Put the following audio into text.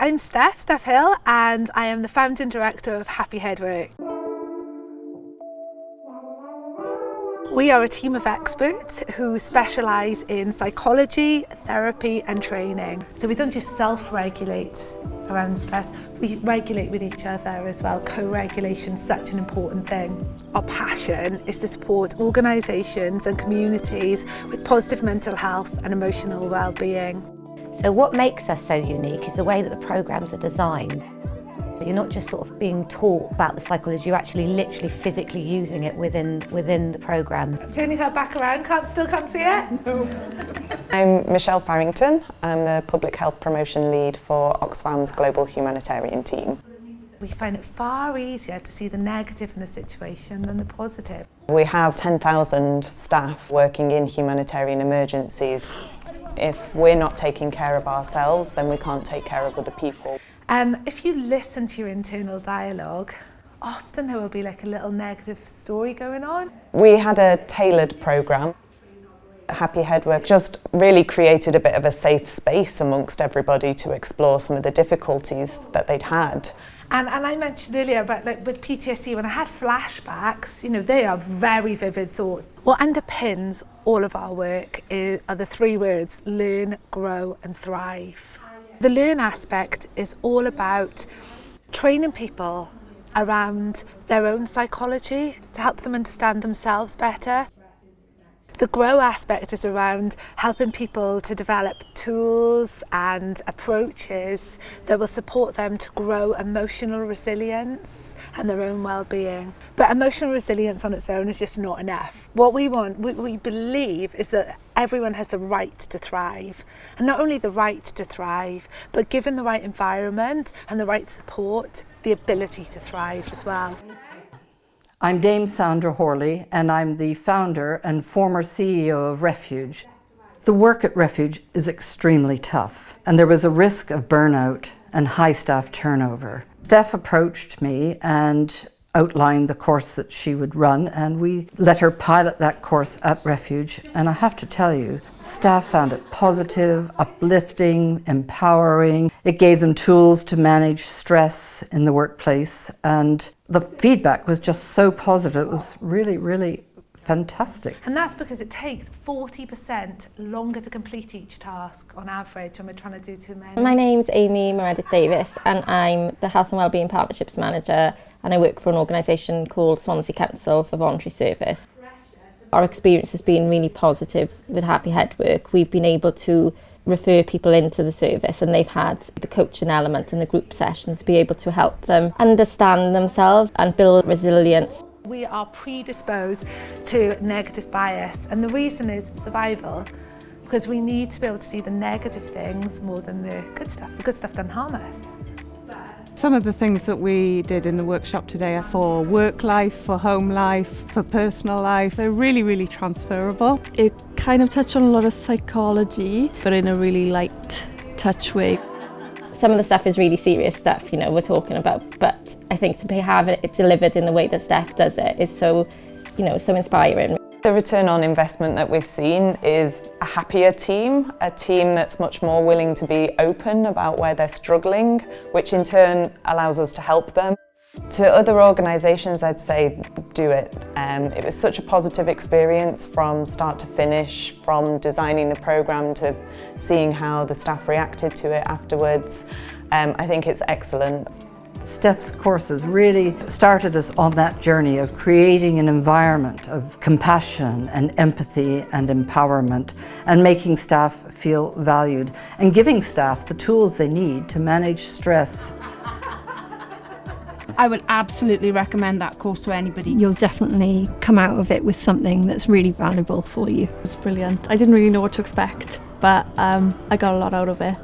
I'm Steph Hill, and I am the founding director of Happy Headwork. We are a team of experts who specialise in psychology, therapy and training. So we don't just self-regulate around stress, we regulate with each other as well. Co-regulation is such an important thing. Our passion is to support organisations and communities with positive mental health and emotional well-being. So what makes us so unique is the way that the programmes are designed. You're not just sort of being taught about the psychology, you're actually literally physically using it within the programme. Turning her back around, still can't see it? No. I'm Michelle Farrington. I'm the Public Health Promotion Lead for Oxfam's Global Humanitarian Team. We find it far easier to see the negative in a situation than the positive. We have 10,000 staff working in humanitarian emergencies. If we're not taking care of ourselves, then we can't take care of other people. If you listen to your internal dialogue, often there will be like a little negative story going on. We had a tailored programme. Happy Headwork just really created a bit of a safe space amongst everybody to explore some of the difficulties that they'd had. And I mentioned earlier about with PTSD, when I had flashbacks, they are very vivid thoughts. What underpins all of our work are the three words: learn, grow and thrive. The learn aspect is all about training people around their own psychology to help them understand themselves better. The grow aspect is around helping people to develop tools and approaches that will support them to grow emotional resilience and their own well-being. But emotional resilience on its own is just not enough. What we want, we believe, is that everyone has the right to thrive. And not only the right to thrive, but given the right environment and the right support, the ability to thrive as well. I'm Dame Sandra Horley, and I'm the founder and former CEO of Refuge. The work at Refuge is extremely tough, and there was a risk of burnout and high staff turnover. Steph approached me and outlined the course that she would run, and we let her pilot that course at Refuge. And I have to tell you, staff found it positive, uplifting, empowering. It gave them tools to manage stress in the workplace, and the feedback was just so positive. It was really, really fantastic. And that's because it takes 40% longer to complete each task on average when we're trying to do too many. My name's Amy Meredith Davis, and I'm the Health and Wellbeing Partnerships Manager, and I work for an organisation called Swansea Council for Voluntary Service. Our experience has been really positive with Happy Headwork. We've been able to refer people into the service, and they've had the coaching element and the group sessions to be able to help them understand themselves and build resilience. We are predisposed to negative bias, and the reason is survival, because we need to be able to see the negative things more than the good stuff. The good stuff doesn't harm us. Some of the things that we did in the workshop today are for work life, for home life, for personal life. They're really, really transferable. It kind of touched on a lot of psychology, but in a really light touch way. Some of the stuff is really serious stuff, we're talking about, but I think to have it delivered in the way that Steph does it is so, so inspiring. The return on investment that we've seen is a happier team, a team that's much more willing to be open about where they're struggling, which in turn allows us to help them. To other organisations, I'd say do it. It was such a positive experience from start to finish, from designing the programme to seeing how the staff reacted to it afterwards. I think it's excellent. Steph's courses really started us on that journey of creating an environment of compassion and empathy and empowerment, and making staff feel valued and giving staff the tools they need to manage stress. I would absolutely recommend that course to anybody. You'll definitely come out of it with something that's really valuable for you. It was brilliant. I didn't really know what to expect, but I got a lot out of it.